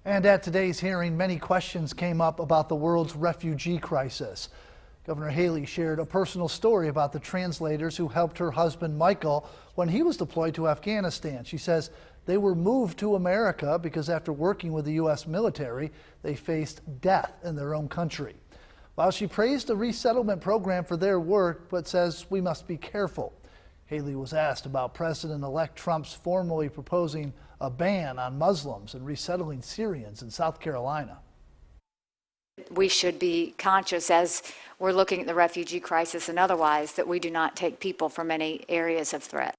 And at today's hearing, many questions came up about the world's refugee crisis. Governor Haley shared a personal story about the translators who helped her husband Michael when he was deployed to Afghanistan. She says they were moved to America because after working with the U.S. military, they faced death in their own country. While she praised the resettlement program for their work, but says we must be careful. Haley was asked about President-elect Trump's formally proposing a ban on Muslims and resettling Syrians in South Carolina. We should be conscious as we're looking at the refugee crisis and otherwise that we do not take people from any areas of threat.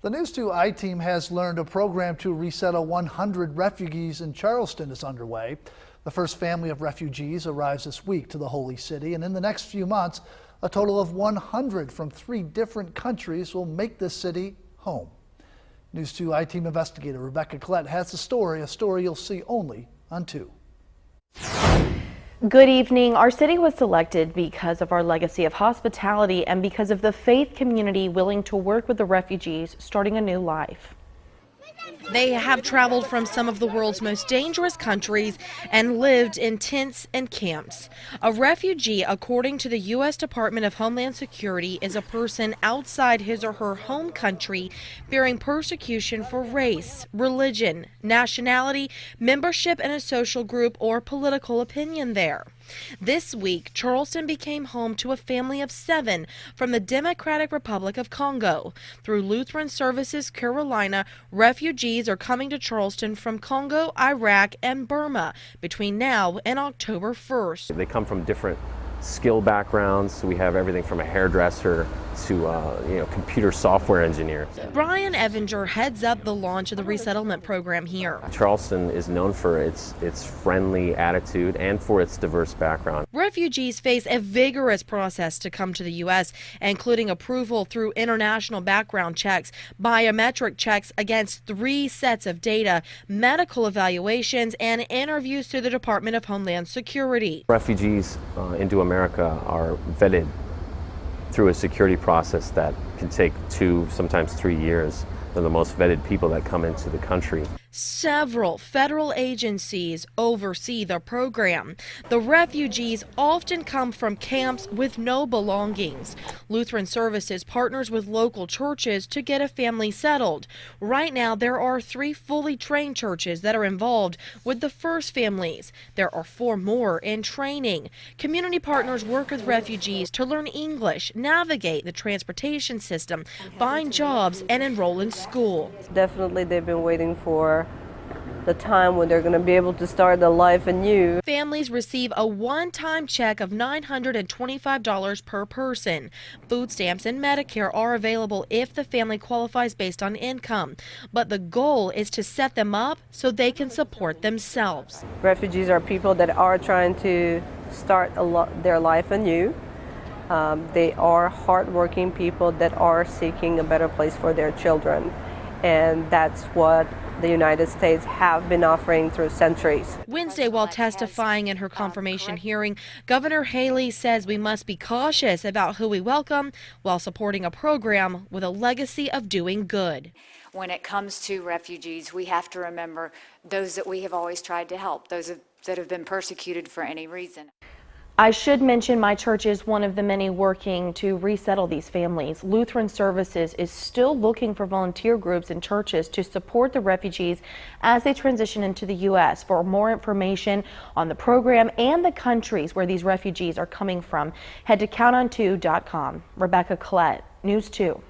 The News 2 I-Team has learned a program to resettle 100 refugees in Charleston is underway. The first family of refugees arrives this week to the Holy City, and in the next few months, a total of 100 from 3 different countries will make this city home. News 2 I-Team investigator Rebecca Collette has the story, a story you'll see only on 2. Good evening. Our city was selected because of our legacy of hospitality and because of the faith community willing to work with the refugees starting a new life. They have traveled from some of the world's most dangerous countries and lived in tents and camps. A refugee, according to the U.S. Department of Homeland Security, is a person outside his or her home country fearing persecution for race, religion, nationality, membership in a social group, or political opinion there. This week, Charleston became home to a family of 7 from the Democratic Republic of Congo. Through Lutheran Services Carolina, refugees are coming to Charleston from Congo, Iraq, and Burma between now and October 1st. They come from different skill backgrounds. We have everything from a hairdresser to computer software engineer. Brian Evinger heads up the launch of the resettlement program here. Charleston is known for its friendly attitude and for its diverse background. Refugees face a vigorous process to come to the U.S., including approval through international background checks, biometric checks against 3 sets of data, medical evaluations, and interviews through the Department of Homeland Security. Refugees into America are vetted through a security process that can take 2, sometimes 3 years. They're the most vetted people that come into the country. Several federal agencies oversee the program. The refugees often come from camps with no belongings. Lutheran Services partners with local churches to get a family settled. Right now, there are 3 fully trained churches that are involved with the first families. There are 4 more in training. Community partners work with refugees to learn English, navigate the transportation system, find jobs, and enroll in school. Definitely, they've been waiting for the time when they're going to be able to start their life anew. Families receive a one-time check of $925 per person. Food stamps and Medicare are available if the family qualifies based on income. But the goal is to set them up so they can support themselves. Refugees are people that are trying to start their life anew. They are hardworking people that are seeking a better place for their children. And that's what the United States have been offering through centuries. Wednesday, while testifying in her confirmation hearing, Governor Haley says we must be cautious about who we welcome while supporting a program with a legacy of doing good. When it comes to refugees, we have to remember those that we have always tried to help, those that have been persecuted for any reason. I should mention my church is one of the many working to resettle these families. Lutheran Services is still looking for volunteer groups and churches to support the refugees as they transition into the U.S. For more information on the program and the countries where these refugees are coming from, head to counton2.com. Rebecca Collette, News 2.